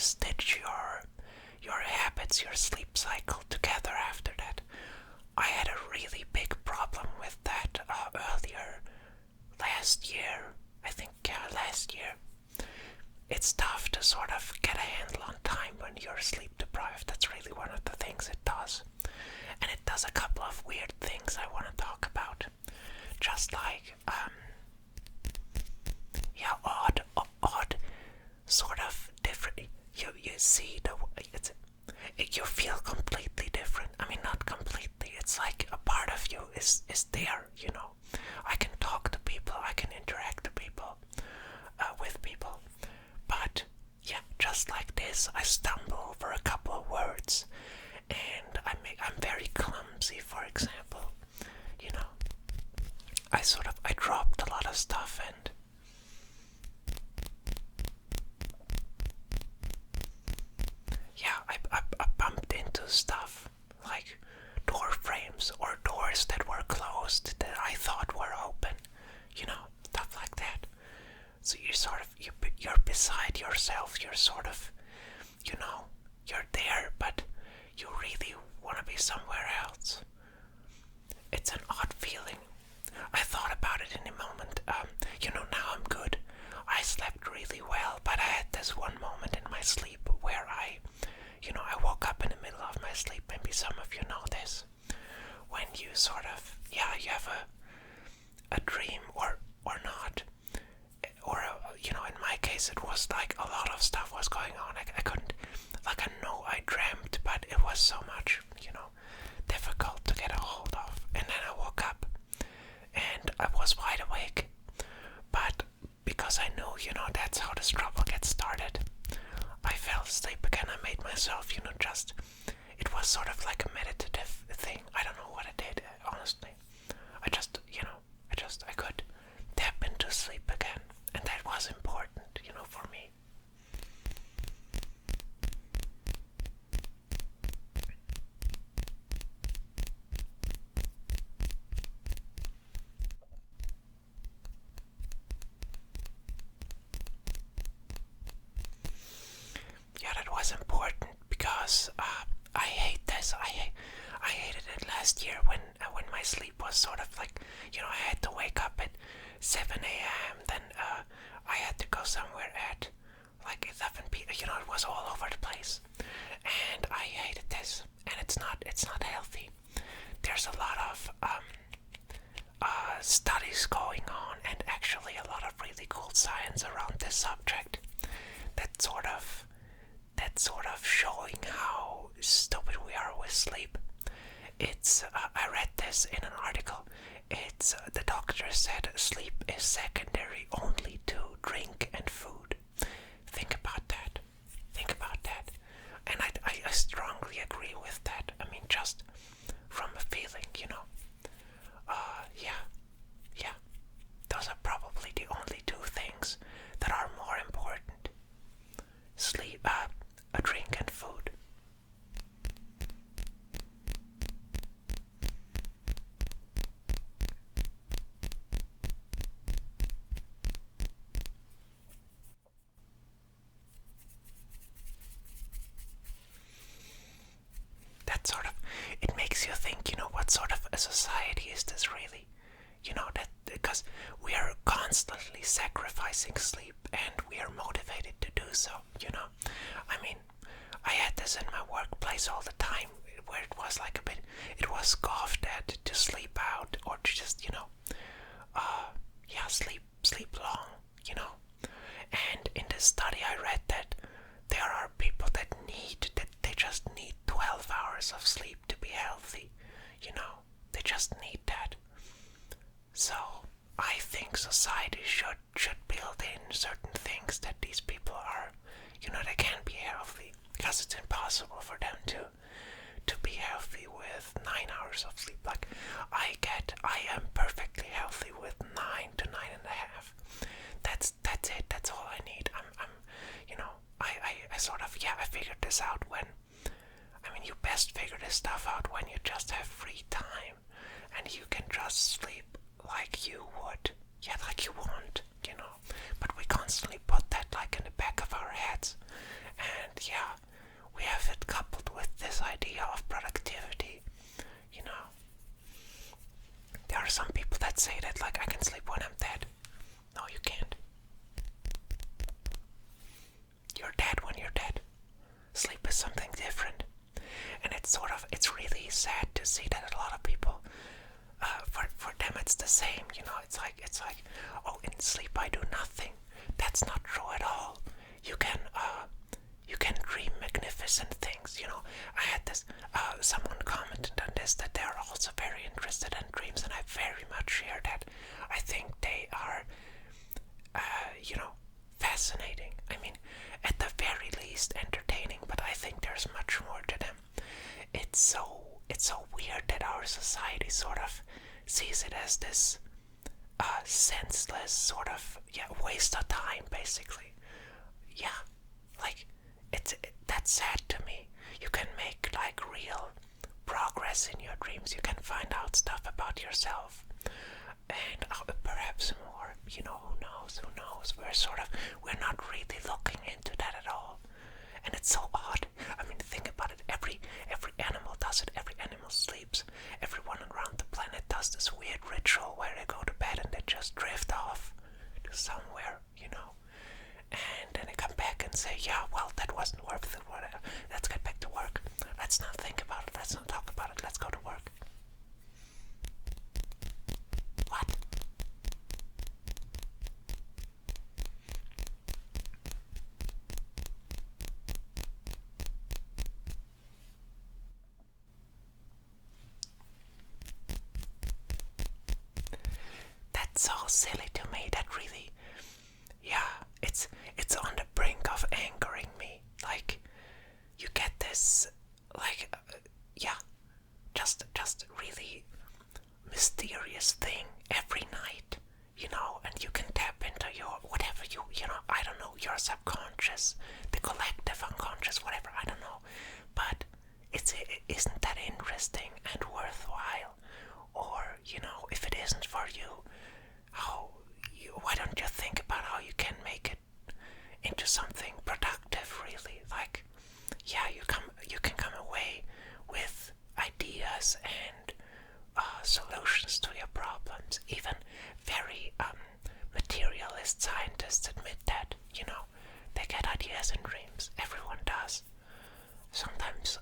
stitch your habits, your sleep cycle together after that. I had a really big problem with that earlier last year. I think, yeah, last year. It's tough to sort of get a handle on time when you're sleep deprived. That's really one of the things it does. And it does a couple of weird things I want to talk about. Just like, yeah, odd, sort of different. You see you feel completely different. I mean, not completely. It's like a part of you is there. I can talk to people. I can interact to people, with people. But yeah, just like this, I stumble over a couple of words, and I'm very clumsy. For example, I dropped a lot of stuff, and yeah, I bumped into stuff like door frames or doors that were closed that I thought were open, stuff like that. So you're beside yourself. You're sort of, you're there, but you really want to be somewhere else. It's an odd feeling. I thought about it in a moment. Now I'm good. I slept really well, but I had this one moment in my sleep where I woke up in the middle of my sleep. Maybe some of you know this. When you sort of, you have a dream or not. Or, in my case, it was like a lot of stuff was going on. I couldn't, like, I know I dreamt, but it was so much, difficult to get a hold of. And then I woke up and I was wide awake. But because I knew, that's how this trouble gets started, I fell asleep again. I made myself, it was sort of like a meditative thing. I don't know what I did, honestly. I could tap into sleep again. And that was important, for me. Yeah, that was important because I hate this. I hated it last year when my sleep was sort of like, I had to wake up at 7 a.m. Then I had to go somewhere at like 11 p.m. It was all over the place, and I hated this. And it's not healthy. There's a lot of studies going on, and actually a lot of really cool science around this subject. That sort of showing how stupid we are with sleep. It's I read this in an article. It's the doctor said sleep is secondary only to drink and food. Think about that. And I strongly agree with that. I mean, just from a feeling, yeah. Those are probably the only two things that are more important. Sleep, a drink and food. It makes you think, what sort of a society is this really? That because we are constantly sacrificing sleep and we are motivated to do so, I mean, I had this in my workplace all the time where it was like it was scoffed at to sleep out or to just, sleep long, And in this study I read that there are people that they just need 12 hours of sleep to be healthy, they just need that. So I think society should build in certain things that these people are, they can't be healthy, because it's impossible for them to be healthy with 9 hours of sleep. Like I am perfectly healthy with 9 to 9.5. That's it. That's all I need. I sort of, I figured this out you best figure this stuff out when you just have free time and you can just sleep like you would, like you want, But we constantly put that like in the back of our heads, and say that like I can sleep when I'm dead. No, you can't. You're dead when you're dead. Sleep is something different. And it's really sad to see that a lot of people, for them it's the same, it's like, oh, in sleep I do nothing. That's not true at all. You can dream magnificent things, I had this, someone commented on this, that they're also very interested in dreams, and I very much share that. I think they are, fascinating. I mean, at the very least entertaining, but I think there's much more to them. It's so weird that our society sort of sees it as this senseless sort of waste of time, basically. Yeah, like that's sad to me. You can make like real progress in your dreams. You can find out stuff about yourself, and perhaps more. Who knows? We're not really looking into that at all. And it's so odd. I mean, think about it. Every animal does it. Every animal sleeps. Everyone around the planet does this weird ritual where they go to bed and they just drift off to somewhere, And then they come back and say, yeah, well, that wasn't worth it. Whatever. Let's get back to work. Let's not think about it. Let's not talk about it. Let's go to work. What? That's so silly to me. That really, it's on the brink of angering me. Like, you get this, like, just really mysterious thing every night, and you can tap into your whatever I don't know, your subconscious, the collective unconscious, whatever, I don't know, but isn't that interesting and worthwhile? Or if it isn't for you, why don't you think about how you can make it into something productive, really? Like, you can come away with ideas and solutions to your problems. Even very materialist scientists admit that, they get ideas in dreams. Everyone does. Sometimes,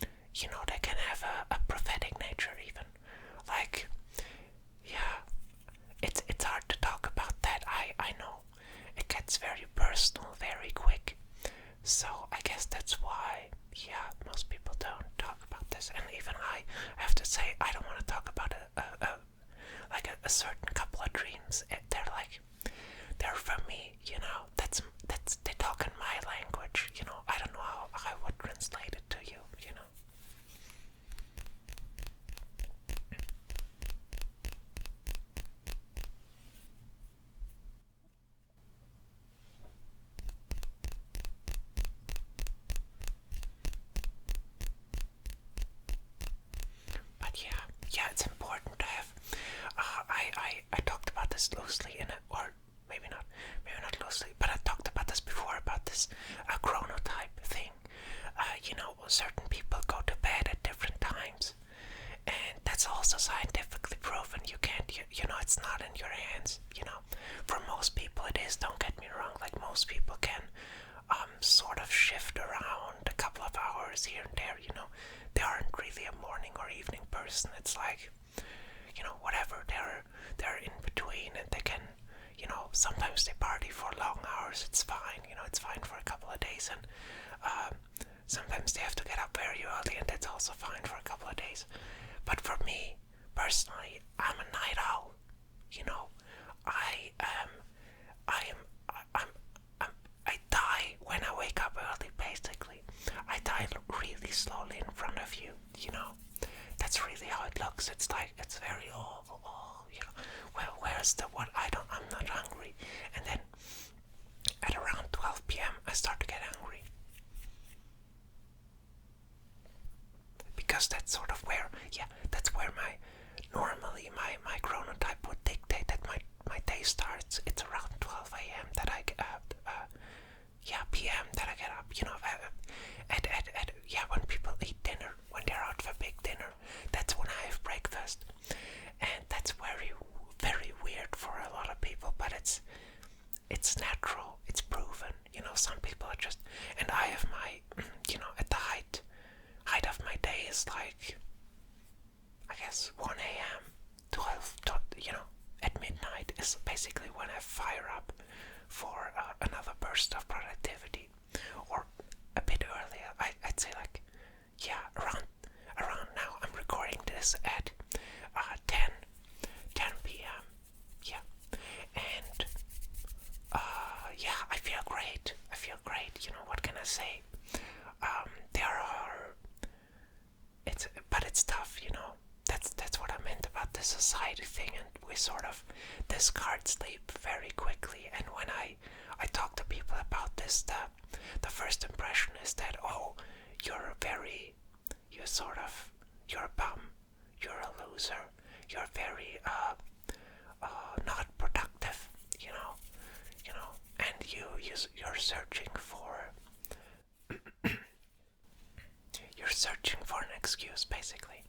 they can have a prophetic nature even. Like, it's hard to talk about that. I know. It gets very personal very quick. So I guess that's why, most people don't talk about this. And even I have to say, I don't want to talk about a certain couple of dreams. They're for me, that's they talk in my language, I don't know how I would translate it to you, But it's important to have. I talked about this loosely or maybe not loosely, but I talked about this before, about this chronotype thing. Certain people go to bed at different times, and that's also scientifically proven. You can't, it's not in your hands. For most people it is. Don't get me wrong. Like, most people can sort of shift around a couple of hours here and there. They aren't really a morning or evening person. It's like, whatever, they're in between, and they can, sometimes they party for long hours. It's fine, it's fine for a couple of days, and sometimes they have to get up very early, and that's also fine for a couple of days. But for me personally, I'm a night owl. I die when I wake up early. Basically, I die really slowly in front of you. That's really how it looks. It's like, it's very awful. Well, where's the what? I'm not hungry. And then at around 12 p.m. I start to get hungry. Because that's sort of where, that's where normally my chronotype would dictate that my day starts. It's around 12 a.m. that I get up, p.m. that I get up, when people eat dinner, when they're out for big dinner, that's when I have breakfast. And And I have my, at the height of my day is like, I guess 1 a.m., 12, at midnight is basically when I fire up for another burst of productivity, or a bit earlier. I'd say like, yeah, around now. I'm recording this at 10 p.m. Yeah, and yeah, I feel great. What can I say? There are. But it's tough. That's what I meant about the society thing, and we sort of discard sleep very quickly. And when I talk to people about this, the first impression is that, oh, you're a bum, you're a loser, you're very not productive, and you're searching for an excuse, basically.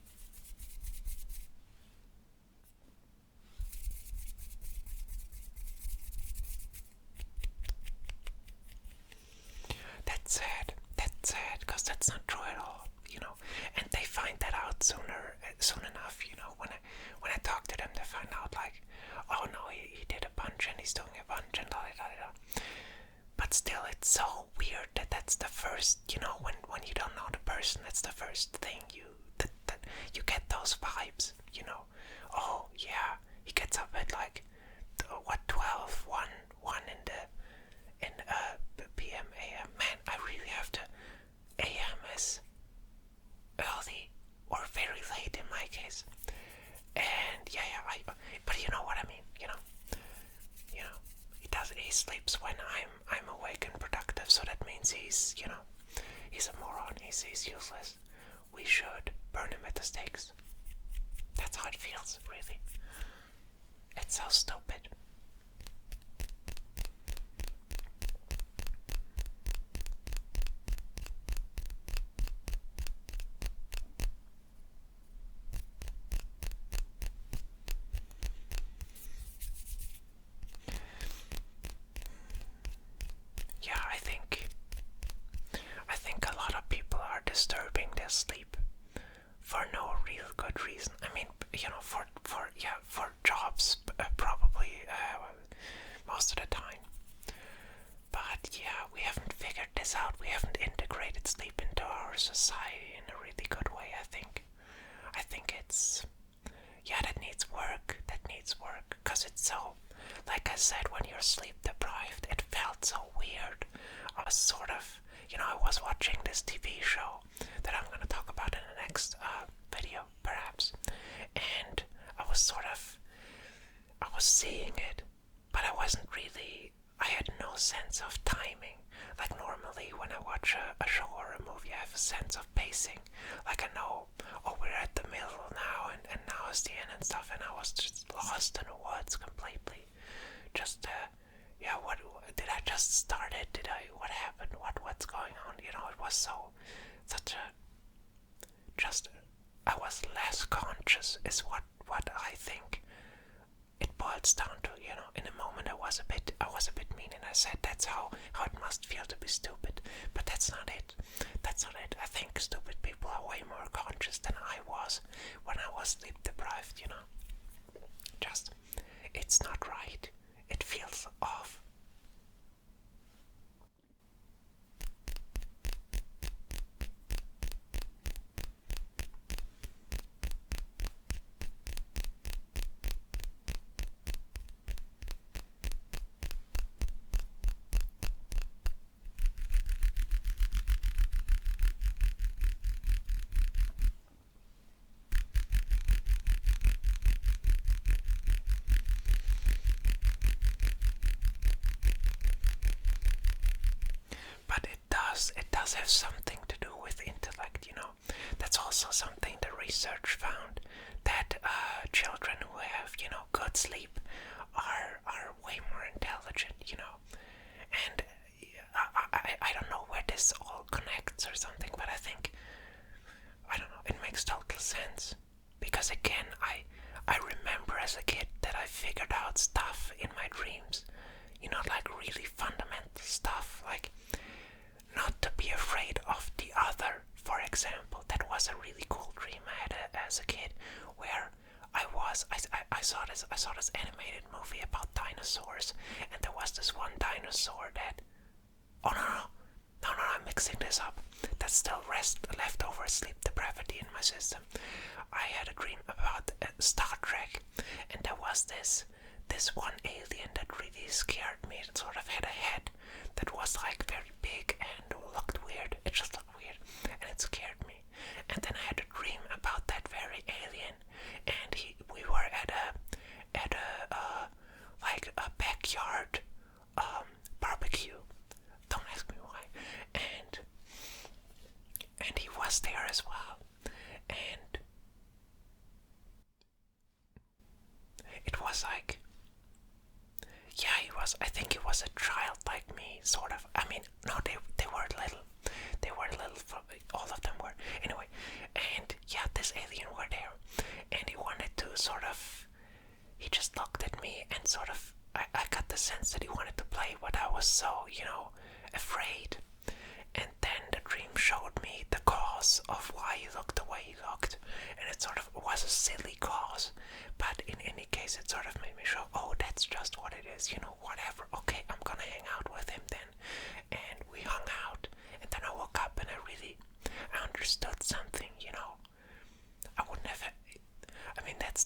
That's sad, because that's not true at all, and they find that out soon enough, when I talk to them, they find out like, oh no, he did a bunch and he's doing a bunch and da da da da. But still, it's so weird that that's the first, when you don't know the person, that's the first thing that you get those vibes, Oh yeah, he gets up at like, what, 12, 1 in p.m. a.m. Man, I really have to. a.m. is early or very late in my case. And yeah, but you know what I mean, he sleeps when I'm awake and productive, so that means he's a moron, he's useless. We should burn him at the stakes. That's how it feels, really. It's so stupid. Yeah, I think a lot of people are disturbing their sleep for no real good reason. I mean, for jobs, probably most of the time. But yeah, we haven't figured this out. We haven't integrated sleep into our society in a really good way. I think it's, yeah, that needs work. Because it's so, like I said, when you're sleep deprived, it felt so weird. I was sort of, I was watching this TV show that I'm going to talk about in the next video, perhaps. And I was seeing it, but I had no sense of timing. Like normally when I watch a show or a movie, I have a sense of pacing. Like I know, oh, we're at the middle now, and now is the end and stuff, and I was just lost in the woods completely. Just, yeah, what did I just start it? What happened? What's going on? It was I was less conscious is what I think it boils down to, In a moment I was a bit mean, and I said that's how it must feel to be stupid, but that's not it. I think stupid people are way more conscious than I was when I was sleep deprived, Just, it's not right. It feels off. But it does have something to do with intellect, That's also something the research found, that children who have, good sleep are way more intelligent, And I don't know where this all connects or something, but I don't know, it makes total sense. Because again, I remember as a kid that I figured out stuff in my dreams, like really fundamental stuff, like not to mixing this up. That's still leftover sleep depravity in my system. I had a dream about Star Trek, and there was this one alien that really scared me. It sort of had a head that was like very big and looked weird. It just looked weird, and it scared me. And then I had a dream about that very alien, and we were at a backyard barbecue. Don't ask me why. And he was there as well. And it was like, yeah, he was. I think he was a child like me, sort of. I mean, no, they were little. They were little. All of them were. Anyway, and yeah, this alien were there, and he wanted to sort of. He just looked at me and sort of. I got the sense that he wanted to play, but I was so, afraid. And then the dream showed me the cause of why he looked the way he looked, and it sort of was a silly cause, but in any case it sort of made me show, oh, that's just what it is, whatever, okay, I'm gonna hang out with him then. And we hung out, and then I woke up and I understood something, I wouldn't have, I mean, that's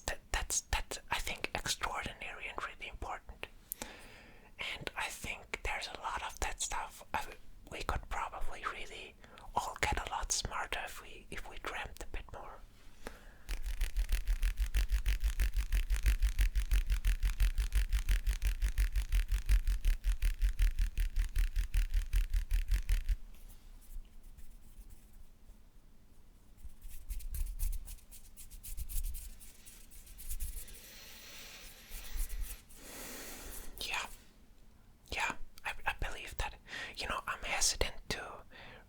I think extraordinary and really important. And I think there's a lot of that stuff. We could probably really all get a lot smarter if we dreamt a bit more. Yeah, I believe that. I'm hesitant to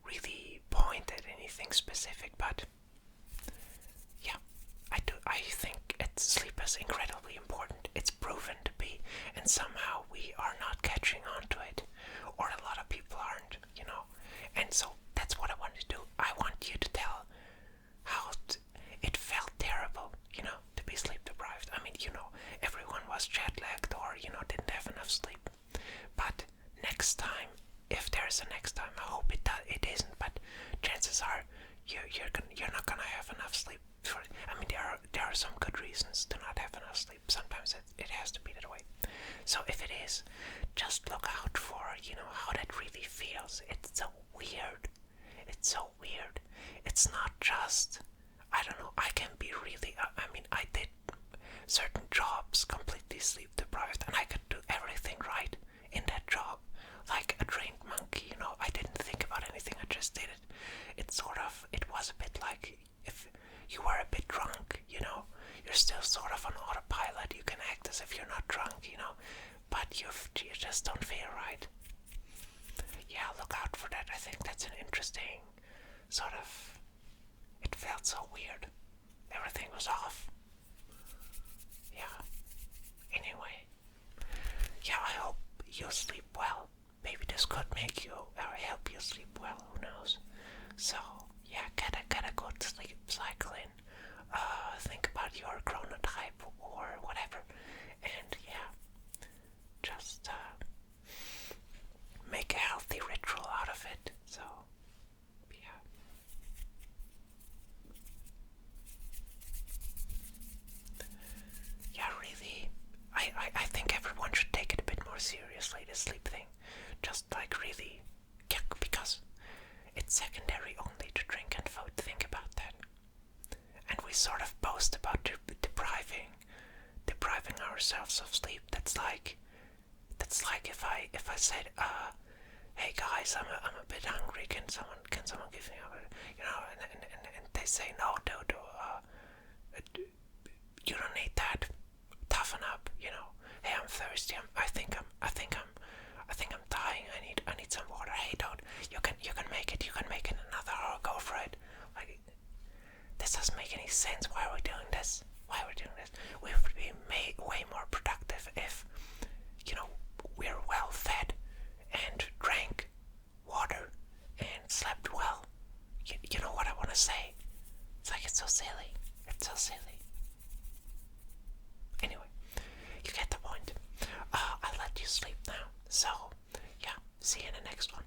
really point at anything specific, but yeah, I do. I think sleep is incredibly important. It's proven to be, and somehow we are not catching on to it, or a lot of people aren't. And so that's what I want to do. I want you to tell how it felt terrible, to be sleep deprived. I mean, everyone was jet lagged or didn't have enough sleep. But next time, if there's a next time, I hope it isn't. But chances are, you're not gonna have enough sleep. I mean, there are some good reasons to not have enough sleep. Sometimes it has to be that way. So if it is, just look out for how that really feels. It's so weird. It's so weird. It's not just, I don't know. I can be really. I mean, I did certain jobs completely sleep deprived, and I could do everything right in that job, like a trained monkey. I didn't think about anything. I just did it. It was a bit like if you were a bit drunk. You're still sort of on autopilot. You can act as if you're not drunk. But you just don't feel right. Yeah, look out for that. I think that's an interesting sort of. It felt so weird. Everything was off. Yeah. Anyway. Yeah, I hope you sleep well. Maybe this could make you or help you sleep well. Who knows? So yeah, get a good sleep cycle in. Think about your chronotype or whatever, and yeah, just make a healthy ritual out of it. So yeah. Yeah, really, I think everyone should take it a bit more seriously, the sleep thing. Just like really, yeah, because it's secondary only to drink and food. Think about that. And we sort of boast about depriving ourselves of sleep. That's like if I said, hey guys, I'm a bit hungry. Can someone give me and they say no, dude, you don't need that. Toughen up, Hey, I'm thirsty. I think I'm dying. I need some water. Hey, dude, you can make it. You can make it another hour. Go for it. Like, this doesn't make any sense. Why are we doing this? We would be way more productive if, we're well fed and drank water and slept well. You know what I want to say? It's like it's so silly. It's so silly. Anyway, you get the point. I'll let you sleep now. So, yeah, see you in the next one.